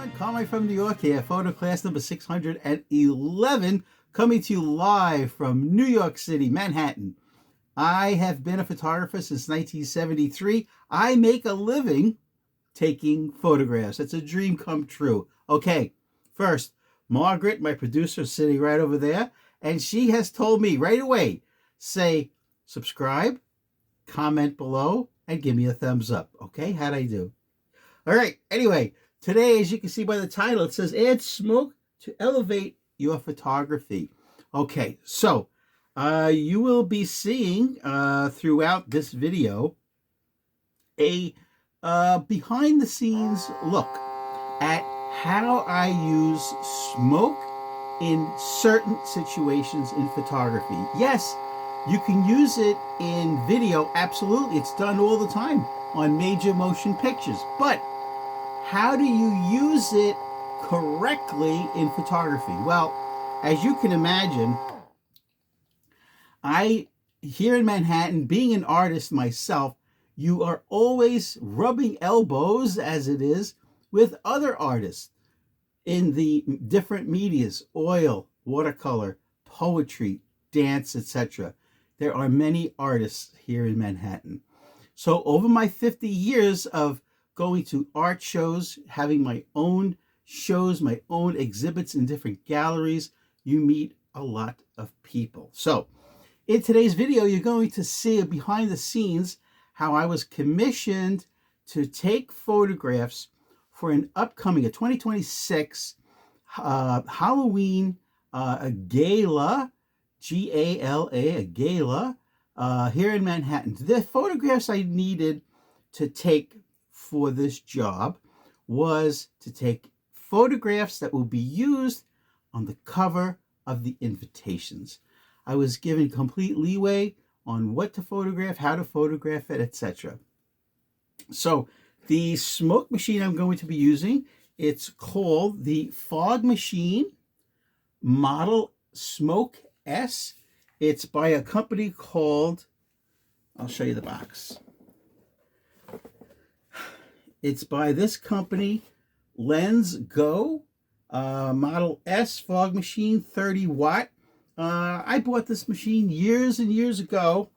everyone, Carmine from New York here, photo class number 611, coming to you live from New York City, Manhattan. I have been a photographer since 1973. I make a living taking photographs. It's a dream come true. Okay, first, Margaret, my producer, is sitting right over there, and she has told me right away, say, subscribe, comment below, and give me a thumbs up. Okay, how'd I do? All right, anyway, today, as you can see by the title, it says, add smoke to elevate your photography. Okay, so you will be seeing throughout this video a behind-the-scenes look at how I use smoke in certain situations in photography. Yes, you can use it in video, absolutely. It's done all the time on major motion pictures. But how do you use it correctly in photography? Well, as you can imagine, here in Manhattan, being an artist myself, you are always rubbing elbows, as it is, with other artists in the different medias, oil, watercolor, poetry, dance, etc. There are many artists here in Manhattan. So over my 50 years of going to art shows, having my own shows, my own exhibits in different galleries, you meet a lot of people. So in today's video, you're going to see a behind the scenes how I was commissioned to take photographs for an upcoming, a 2026 Halloween a gala, G-A-L-A, a gala, here in Manhattan. The photographs I needed to take for this job was to take photographs that will be used on the cover of the invitations. I was given complete leeway on what to photograph, how to photograph it, etc. So the smoke machine I'm going to be using, it's called the Fog Machine Model Smoke S. It's by a company called, I'll show you the box. It's by this company, LENSGO Model S Fog Machine, 30 watt. I bought this machine years and years ago.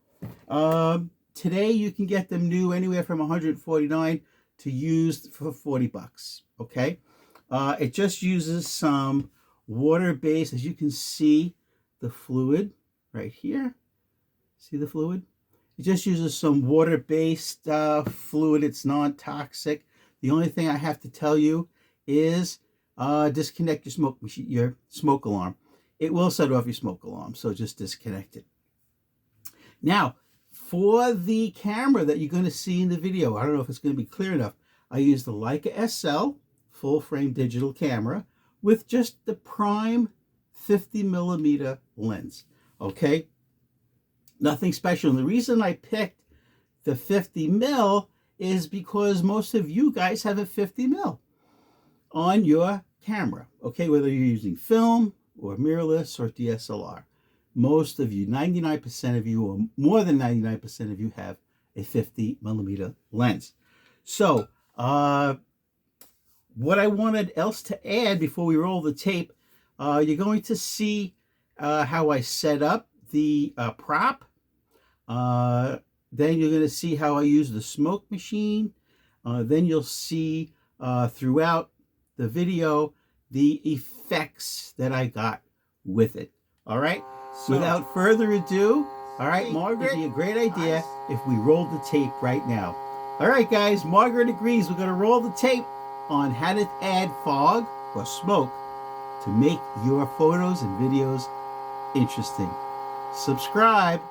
Today you can get them new anywhere from $149 to used for $40. Okay, it just uses some water-based, as you can see, the fluid right here. See the fluid? It just uses some water-based fluid. It's non-toxic. The only thing I have to tell you is disconnect your smoke machine, your smoke alarm. It will set off your smoke alarm, so just disconnect it. Now, for the camera that you're going to see in the video, I don't know if it's going to be clear enough, I use the Leica SL full-frame digital camera with just the prime 50mm lens. Okay? Nothing special. And the reason I picked the 50mm is because most of you guys have a 50mm on your camera. Okay, whether you're using film or mirrorless or DSLR. Most of you, 99% of you, or more than 99% of you, have a 50mm lens. So, what I wanted else to add before we roll the tape, you're going to see how I set up the prop. Then you're going to see how I use the smoke machine. Then you'll see throughout the video the effects that I got with it. All right? So, without further ado, all right, Margaret, it'd be a great idea if we rolled the tape right now. All right, guys, Margaret agrees. We're going to roll the tape on how to add fog or smoke to make your photos and videos interesting. Subscribe.